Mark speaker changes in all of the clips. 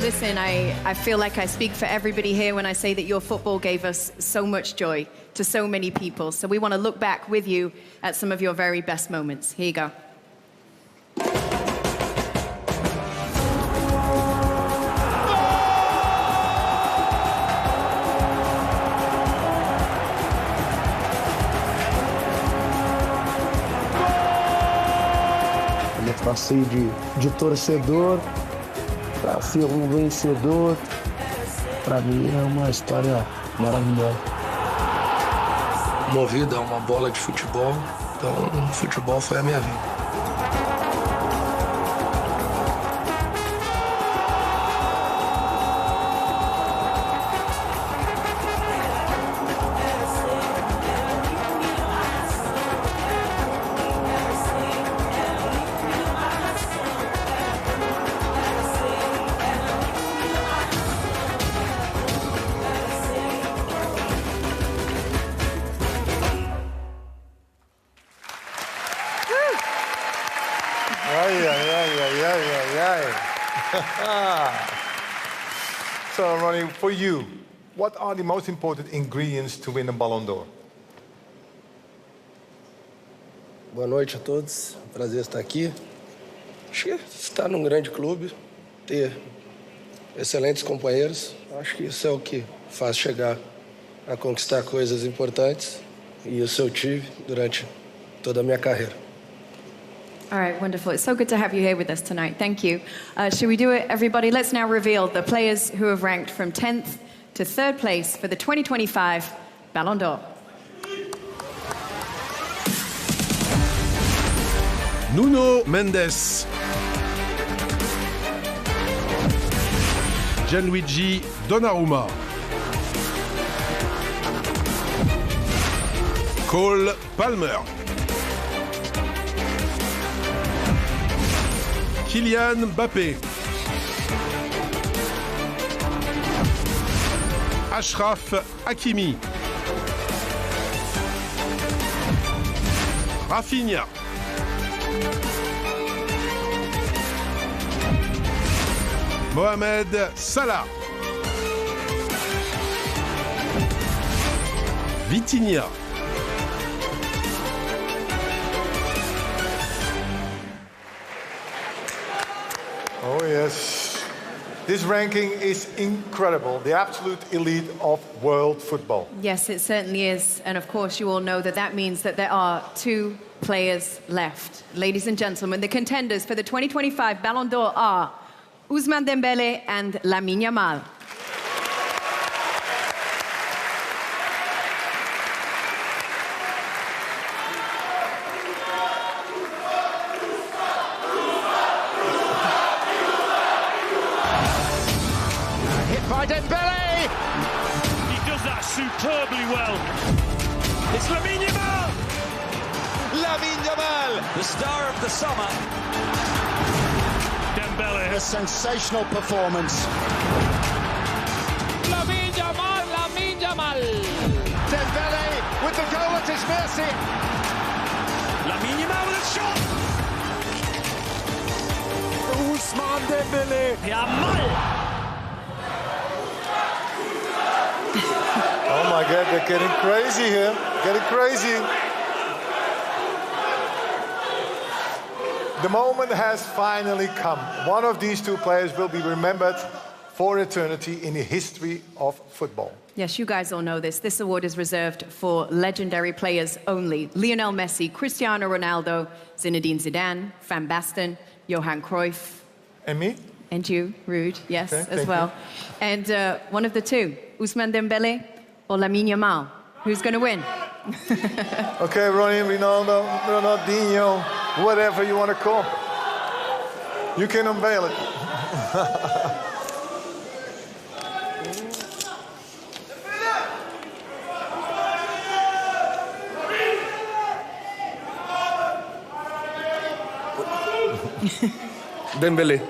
Speaker 1: listen, I feel like I speak for everybody here when I say that your football gave us so much joy to so many people. So we want to look back with you at some of your very best moments. Here you go.
Speaker 2: Passei de torcedor para ser um vencedor. Para mim é uma história maravilhosa.
Speaker 3: Movida a uma bola de futebol, então o futebol foi a minha vida.
Speaker 4: So, Ronnie, for you, what are the most important ingredients to win a Ballon d'Or?
Speaker 3: Boa noite a todos, prazer estar aqui. Acho que estar num grande clube, ter excelentes companheiros, acho que isso é o que faz chegar a conquistar coisas importantes e isso eu tive durante toda a minha carreira.
Speaker 1: All right, wonderful. It's so good to have you here with us tonight. Thank you. Should we do it, everybody? Let's now reveal the players who have ranked from 10th to 3rd place for the 2025 Ballon d'Or.
Speaker 5: Nuno Mendes, Gianluigi Donnarumma, Cole Palmer, Kylian Mbappé, Achraf Hakimi, Rafinha, Mohamed Salah, Vitinha,
Speaker 4: Oh, yes. This ranking is incredible, the absolute elite of world football.
Speaker 1: Yes, it certainly is. And of course, you all know that that means that there are 2 players left. Ladies and gentlemen, the contenders for the 2025 Ballon d'Or are Ousmane Dembélé and Lamine Yamal.
Speaker 6: By Dembélé! He does that superbly well. It's Lamine Yamal! Lamine Yamal, the star of the summer. Dembélé. A sensational performance. Lamine Yamal, Lamine Yamal! Dembélé with the goal at his mercy. Lamine Yamal with a shot! Ousmane Dembélé. Yamal!
Speaker 4: Oh my God, they're getting crazy here. Getting crazy. The moment has finally come. One of these 2 players will be remembered for eternity in the history of football.
Speaker 1: Yes, you guys all know this. This award is reserved for legendary players only. Lionel Messi, Cristiano Ronaldo, Zinedine Zidane, Van Basten, Johan Cruyff.
Speaker 4: And me?
Speaker 1: And you, Ruud, yes,
Speaker 4: Okay,
Speaker 1: as well.
Speaker 4: you.
Speaker 1: And one of the 2, Ousmane Dembélé or Lamine Yamal. Who's going to win?
Speaker 4: Okay, Ronnie, Ronaldo, Ronaldinho, whatever you want to call. You can unveil it.
Speaker 3: Dembélé.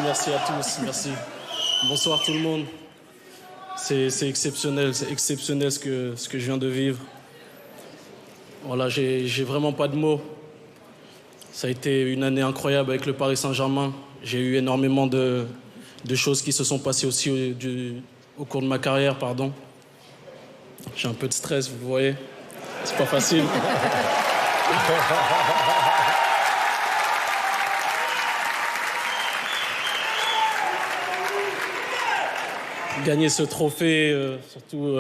Speaker 7: Merci à tous, merci. Bonsoir tout le monde. C'est exceptionnel ce que je viens de vivre. Voilà, j'ai vraiment pas de mots. Ça a été une année incroyable avec le Paris Saint-Germain. J'ai eu énormément de choses qui se sont passées aussi au cours de ma carrière, pardon. J'ai un peu de stress, vous voyez. C'est pas facile. Gagner ce trophée, surtout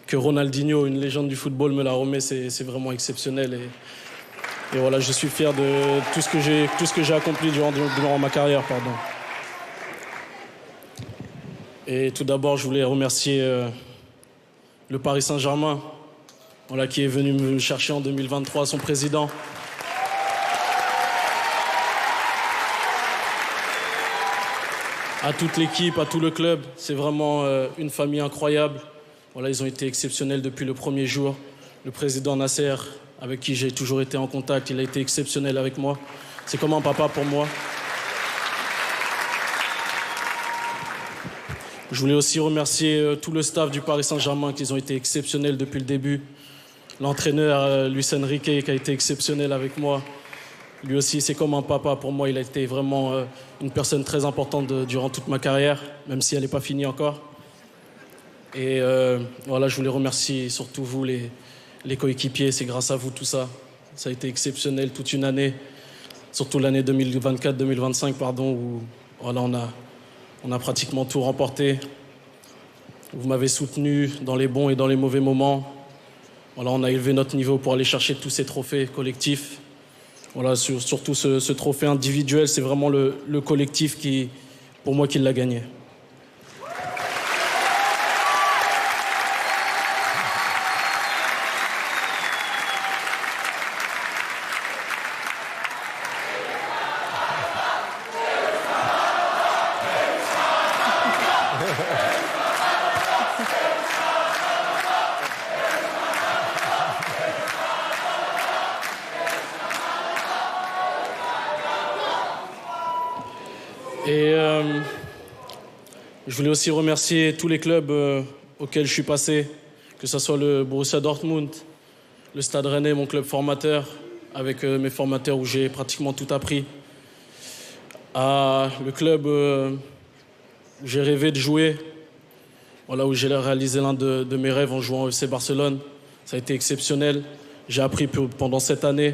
Speaker 7: que Ronaldinho, une légende du football, me l'a remet, c'est vraiment exceptionnel. Et voilà, je suis fier de tout ce que j'ai accompli durant ma carrière, pardon. Et tout d'abord, je voulais remercier le Paris Saint-Germain, voilà, qui est venu me chercher en 2023, son président. À toute l'équipe, à tout le club, c'est vraiment une famille incroyable. Voilà, ils ont été exceptionnels depuis le premier jour. Le président Nasser, avec qui j'ai toujours été en contact, il a été exceptionnel avec moi. C'est comme un papa pour moi. Je voulais aussi remercier tout le staff du Paris Saint-Germain, qui ont été exceptionnels depuis le début. L'entraîneur Luis Enrique, qui a été exceptionnel avec moi. Lui aussi, c'est comme un papa pour moi. Il a été vraiment une personne très importante durant toute ma carrière, même si elle n'est pas finie encore. Et voilà, je voulais remercier surtout vous, les coéquipiers. C'est grâce à vous tout ça. Ça a été exceptionnel toute une année, surtout l'année 2024-2025, pardon, où voilà, on a pratiquement tout remporté. Vous m'avez soutenu dans les bons et dans les mauvais moments. Voilà, on a élevé notre niveau pour aller chercher tous ces trophées collectifs. Voilà, surtout ce trophée individuel, c'est vraiment le collectif pour moi, qui l'a gagné. Et je voulais aussi remercier tous les clubs auxquels je suis passé, que ce soit le Borussia Dortmund, le Stade Rennais, mon club formateur, avec mes formateurs où j'ai pratiquement tout appris, à le club où j'ai rêvé de jouer, voilà, où j'ai réalisé l'un de mes rêves en jouant au FC Barcelone. Ça a été exceptionnel. J'ai appris pendant cette année,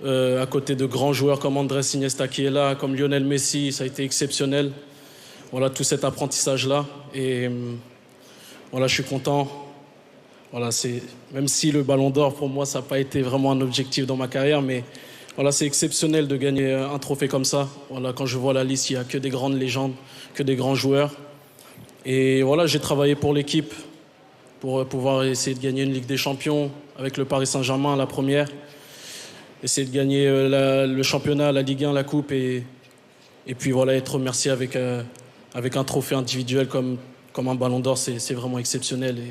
Speaker 7: à côté de grands joueurs comme Andrés Iniesta qui est là, comme Lionel Messi, ça a été exceptionnel. Voilà, tout cet apprentissage-là. Et voilà, je suis content. Voilà, même si le Ballon d'Or, pour moi, ça n'a pas été vraiment un objectif dans ma carrière, mais voilà, c'est exceptionnel de gagner un trophée comme ça. Voilà, quand je vois la liste, il n'y a que des grandes légendes, que des grands joueurs. Et voilà, j'ai travaillé pour l'équipe pour pouvoir essayer de gagner une Ligue des Champions avec le Paris Saint-Germain, la première. Essayer de gagner le championnat, la Ligue 1, la Coupe et puis voilà, être remercié avec un trophée individuel comme un Ballon d'Or, c'est vraiment exceptionnel.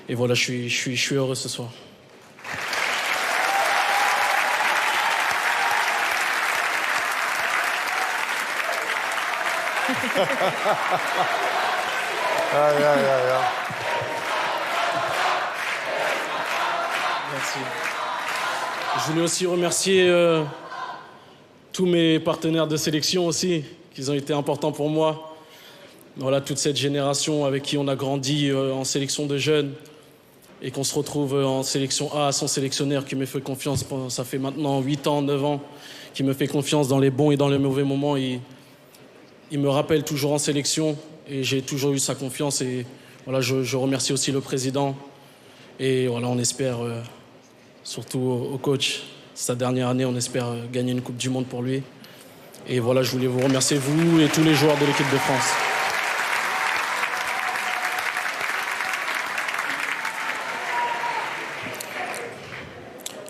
Speaker 7: Et voilà, je suis heureux ce soir. Merci. Je voulais aussi remercier tous mes partenaires de sélection aussi, qui ont été importants pour moi. Voilà, toute cette génération avec qui on a grandi en sélection de jeunes et qu'on se retrouve en sélection A, son sélectionneur qui me fait confiance, ça fait maintenant 8 ans, 9 ans, qui me fait confiance dans les bons et dans les mauvais moments. Il me rappelle toujours en sélection et j'ai toujours eu sa confiance. Et voilà, je remercie aussi le président. Et voilà, on espère... surtout au coach, sa dernière année, on espère gagner une Coupe du Monde pour lui. Et voilà, je voulais vous remercier, vous et tous les joueurs de l'équipe de France.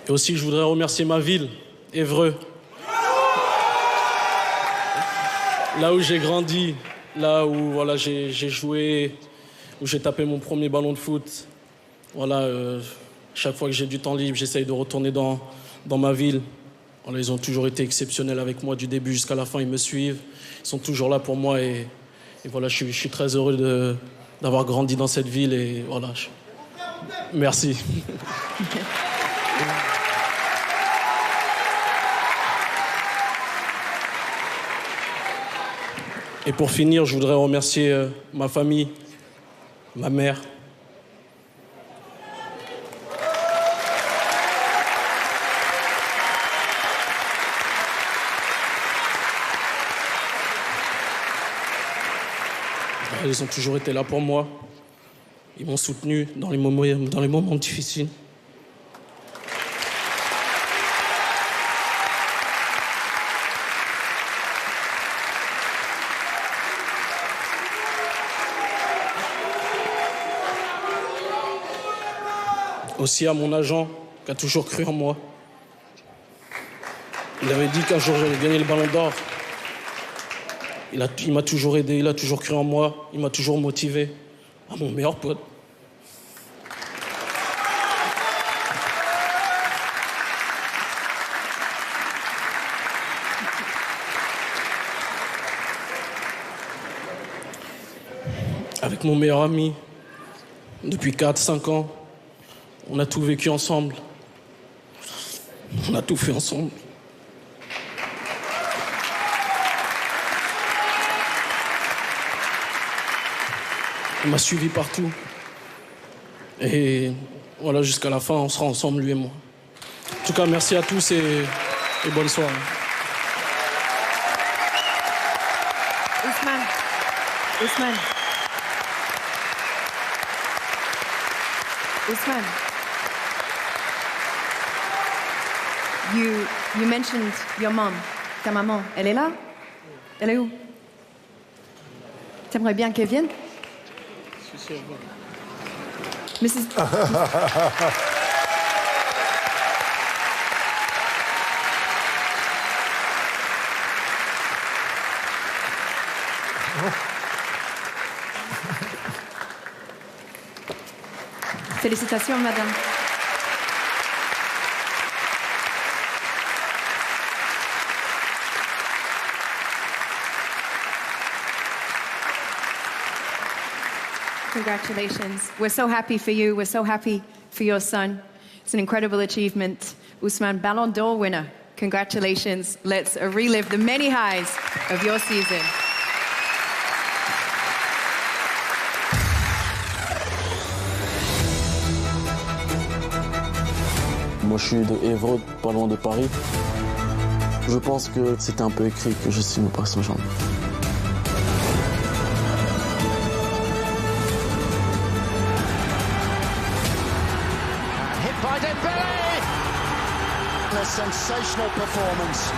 Speaker 7: Et aussi, je voudrais remercier ma ville, Évreux. Là où j'ai grandi, là où voilà, j'ai joué où j'ai tapé mon premier ballon de foot. Voilà, chaque fois que j'ai du temps libre, j'essaye de retourner dans ma ville. Voilà, ils ont toujours été exceptionnels avec moi du début jusqu'à la fin. Ils me suivent, ils sont toujours là pour moi. Et voilà, je suis très heureux d'avoir grandi dans cette ville. Et voilà, merci. Et pour finir, je voudrais remercier ma famille, ma mère. Ils ont toujours été là pour moi. Ils m'ont soutenu dans les moments difficiles. Aussi à mon agent, qui a toujours cru en moi. Il avait dit qu'un jour j'allais gagner le Ballon d'Or. Il m'a toujours aidé, il a toujours cru en moi, il m'a toujours motivé. À mon meilleur pote. Avec mon meilleur ami, depuis 4-5 ans, on a tout vécu ensemble. On a tout fait ensemble. Il m'a suivi partout. Et voilà, jusqu'à la fin, on sera ensemble, lui et moi. En tout cas, merci à tous et bonne soirée.
Speaker 1: Ousmane, you mentioned your mom. Ta maman, elle est là? Elle est où? T'aimerais bien qu'elle vienne? Mrs. Félicitations, madame. Congratulations. We're so happy for you. We're so happy for your son. It's an incredible achievement. Ousmane, Ballon d'Or winner. Congratulations. Let's relive the many highs of your season.
Speaker 8: Moi, je suis de Évreux, pas loin de Paris. Je pense que c'était un peu écrit que je signe au Paris Saint-Germain.
Speaker 6: Hit by Dembele! A sensational performance.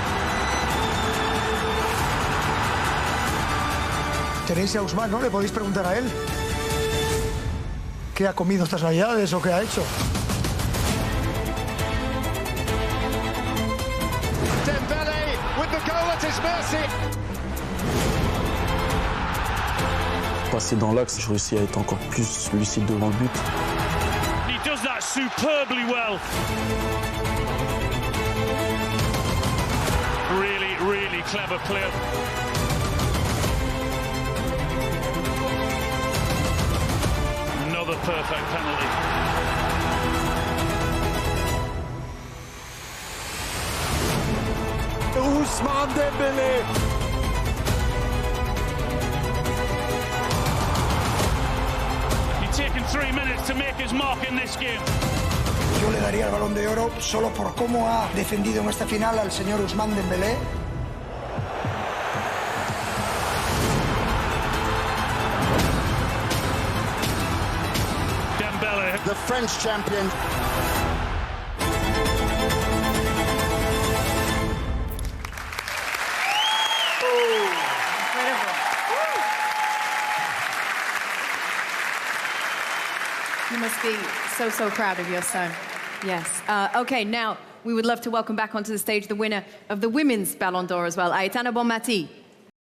Speaker 9: Tenéis a Ousmane, ¿no? Le podéis preguntar a él. ¿Qué ha comido estas navidades o qué ha hecho?
Speaker 6: Dembele with the goal at his mercy.
Speaker 8: Passer dans l'axe, je réussis à être encore plus lucide devant le but.
Speaker 6: He does that superbly well. Really, really clever play. Another perfect penalty.
Speaker 4: Ousmane Dembélé.
Speaker 6: He's taken 3 minutes to make his mark in this game.
Speaker 9: Yo le daría el Balón de Oro solo por cómo ha defendido en esta final al señor Ousmane Dembélé.
Speaker 6: Dembele, the French champion.
Speaker 1: You must be so proud of your son. Yes. Okay, now we would love to welcome back onto the stage the winner of the Women's Ballon d'Or as well, Aitana Bonmati.